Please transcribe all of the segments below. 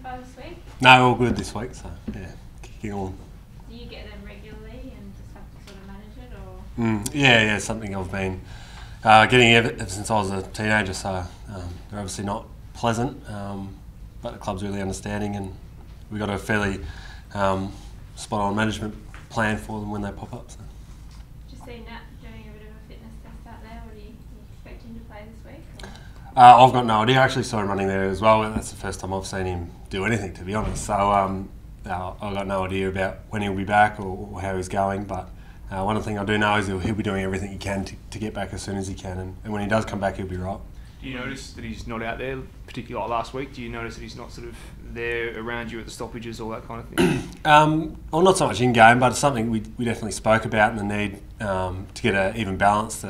far this week? No, all good this week, so yeah, kicking on. Do you get them regularly and just have to sort of manage it, or? Yeah, it's something I've been getting ever since I was a teenager, so they're obviously not pleasant, but the club's really understanding, and we've got a fairly spot-on management plan for them when they pop up. So. Just seen Nat doing a bit of a fitness test out there. What are you expecting to play this week? I've got no idea. I actually saw him running there as well. That's the first time I've seen him do anything, to be honest. So I've got no idea about when he'll be back or how he's going, but one thing I do know is he'll be doing everything he can to get back as soon as he can, and when he does come back, he'll be right. Do you notice that he's not out there, particularly like last week? Do you notice that he's not sort of there around you at the stoppages, all that kind of thing? Well, not so much in game, but it's something we definitely spoke about, and the need to get an even balance.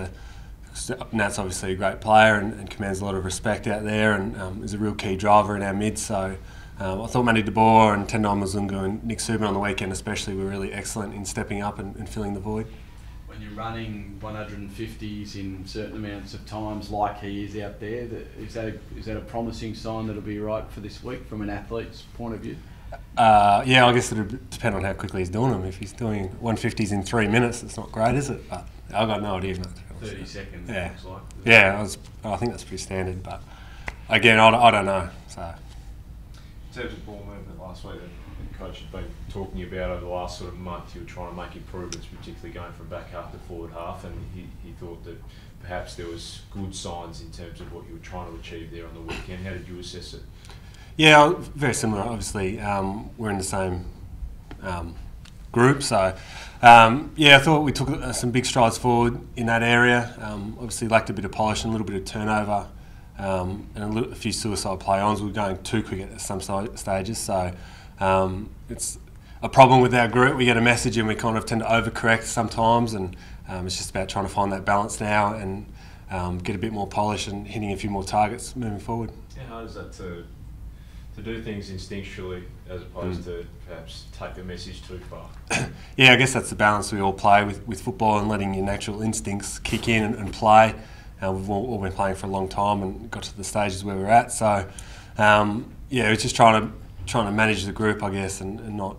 Nat's obviously a great player and commands a lot of respect out there, and is a real key driver in our mid. So I thought Mundy de Boer and Tendai Muzungu and Nick Subin on the weekend especially were really excellent in stepping up and filling the void. When you're running 150s in certain amounts of times like he is out there, is that a promising sign that it'll be right for this week from an athlete's point of view? Yeah, I guess it'll depend on how quickly he's doing them. If he's doing 150s in 3 minutes, it's not great, is it? But I've got no idea. 30 seconds, yeah. looks like. Yeah, I think that's pretty standard, but again, I don't know. So. In terms of ball movement last week, the coach had been talking about over the last sort of month, you were trying to make improvements, particularly going from back half to forward half, and he thought that perhaps there was good signs in terms of what you were trying to achieve there on the weekend. How did you assess it? Yeah, very similar. Obviously, we're in the same group, so yeah, I thought we took some big strides forward in that area. Obviously, lacked a bit of polish and a little bit of turnover. And a few suicide play-ons. We were going too quick at some stages, so it's a problem with our group. We get a message and we kind of tend to overcorrect sometimes, and it's just about trying to find that balance now and get a bit more polish and hitting a few more targets moving forward. How hard is that to do things instinctually as opposed to perhaps take the message too far? Yeah, I guess that's the balance we all play with football, and letting your natural instincts kick in and play. We've all been playing for a long time and got to the stages where we're at. So, yeah, it's just trying to manage the group, I guess, and not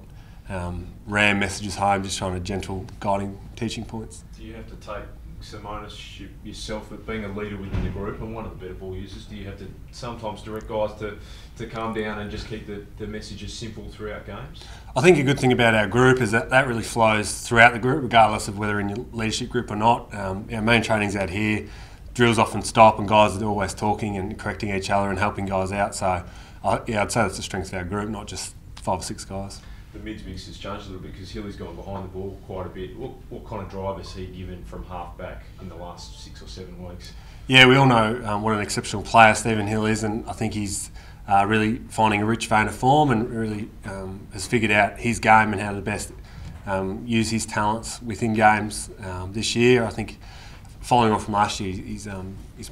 ram messages home. Just trying to gentle guiding teaching points. Do you have to take some ownership yourself of being a leader within the group and one of the better ball users? Do you have to sometimes direct guys to calm down and just keep the messages simple throughout games? I think a good thing about our group is that really flows throughout the group, regardless of whether in your leadership group or not. Our main training's out here. Drills often stop and guys are always talking and correcting each other and helping guys out. So, yeah, I'd say that's the strength of our group, not just 5 or 6 guys. The mids mix has changed a little bit because Hilly's gone behind the ball quite a bit. What kind of drive has he given from half back in the last 6 or 7 weeks? Yeah, we all know what an exceptional player Stephen Hill is, and I think he's really finding a rich vein of form and really has figured out his game and how to best use his talents within games this year. I think following on from last year, he's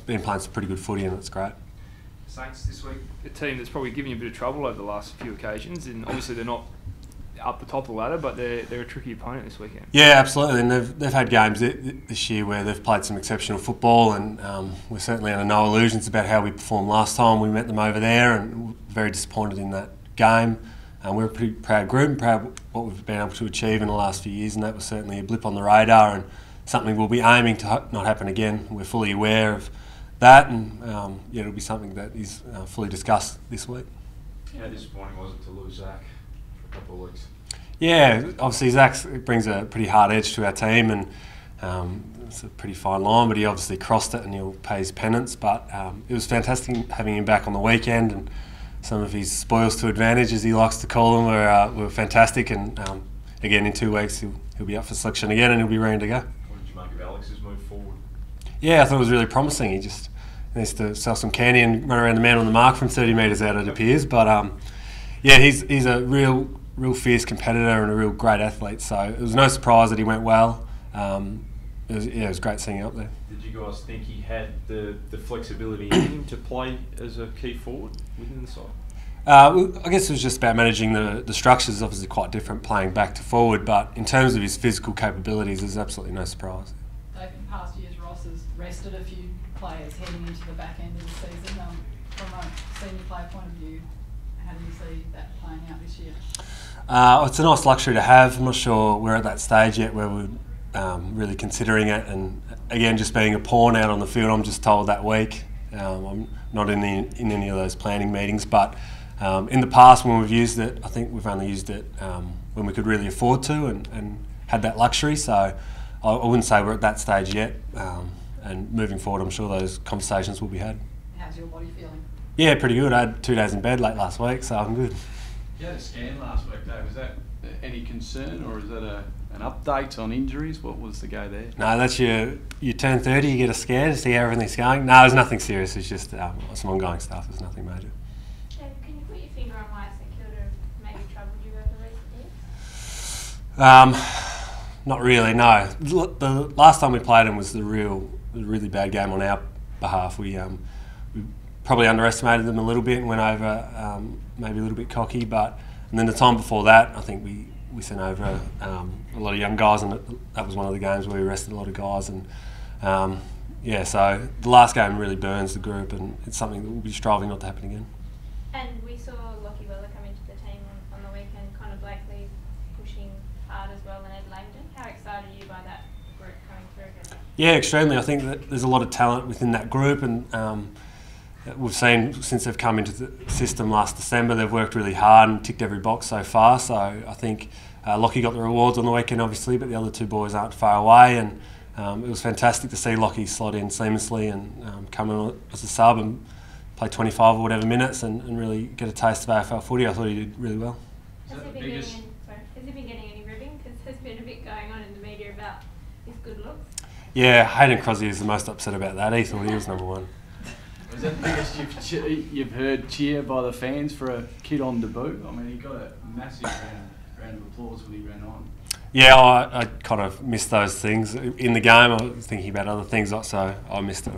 been playing some pretty good footy, and it's great. Saints this week, a team that's probably given you a bit of trouble over the last few occasions, and obviously they're not up the top of the ladder, but they're a tricky opponent this weekend. Yeah, absolutely, and they've had games this year where they've played some exceptional football, and we're certainly under no illusions about how we performed last time we met them over there, and we're very disappointed in that game. We're a pretty proud group and proud of what we've been able to achieve in the last few years, and that was certainly a blip on the radar and something we'll be aiming to not happen again. We're fully aware of that, and yeah, it'll be something that is fully discussed this week. How disappointing was it to lose Zach for a couple of weeks? Yeah, obviously Zach brings a pretty hard edge to our team, and it's a pretty fine line, but he obviously crossed it and he'll pay his penance. But it was fantastic having him back on the weekend, and some of his spoils to advantage, as he likes to call them, were fantastic. And again, in 2 weeks he'll be up for selection again and he'll be ready to go. Make of Alex's move forward? Yeah, I thought it was really promising. He just needs to sell some candy and run around the man on the mark from 30 metres out, it appears. But yeah, he's a real fierce competitor and a real great athlete. So it was no surprise that he went well. It was great seeing him up there. Did you guys think he had the flexibility in him to play as a key forward within the side? I guess it was just about managing the structures. Obviously quite different playing back to forward, but in terms of his physical capabilities, there's absolutely no surprise. Dave, in past years, Ross has rested a few players heading into the back end of the season. From a senior player point of view, How do you see that playing out this year? It's a nice luxury to have. I'm not sure we're at that stage yet where we're really considering it. And again, just being a pawn out on the field, I'm just told that week. I'm not in any of those planning meetings, but in the past when we've used it, I think we've only used it when we could really afford to and had that luxury. So I wouldn't say we're at that stage yet. And moving forward, I'm sure those conversations will be had. How's your body feeling? Yeah, pretty good. I had 2 days in bed late last week, so I'm good. You had a scan last week, Dave. Was that any concern, or is that an update on injuries? What was the go there? No, that's you turn 30, you get a scan to see how everything's going. No, there's nothing serious. It's just some ongoing stuff. There's nothing major. Dave, can you put your finger on why St Kilda maybe troubled you over recent years? Not really, no. The last time we played them was the really bad game on our behalf. We probably underestimated them a little bit and went over maybe a little bit cocky, and then the time before that, I think we sent over a lot of young guys, and that was one of the games where we rested a lot of guys. And yeah, so the last game really burns the group, and it's something that we'll be striving not to happen again. And we saw Lockie Weller come into the team on the weekend, Connor Blakely pushing hard as well, and Ed Langdon. How excited are you by that group coming through again? Yeah, extremely. I think that there's a lot of talent within that group, and we've seen since they've come into the system last December, they've worked really hard and ticked every box so far. So I think Lockie got the rewards on the weekend, obviously, but the other two boys aren't far away. And it was fantastic to see Lockie slot in seamlessly and come in as a sub and play 25 or whatever minutes and really get a taste of AFL footy. I thought he did really well. Has he been getting any ribbing? Because there's been a bit going on in the media about his good looks. Yeah, Hayden Crosby is the most upset about that. He thought he was number one. Was that the biggest you've heard cheer by the fans for a kid on debut? I mean, he got a massive round of applause when he ran on. Yeah, I kind of missed those things. In the game, I was thinking about other things, so I missed it.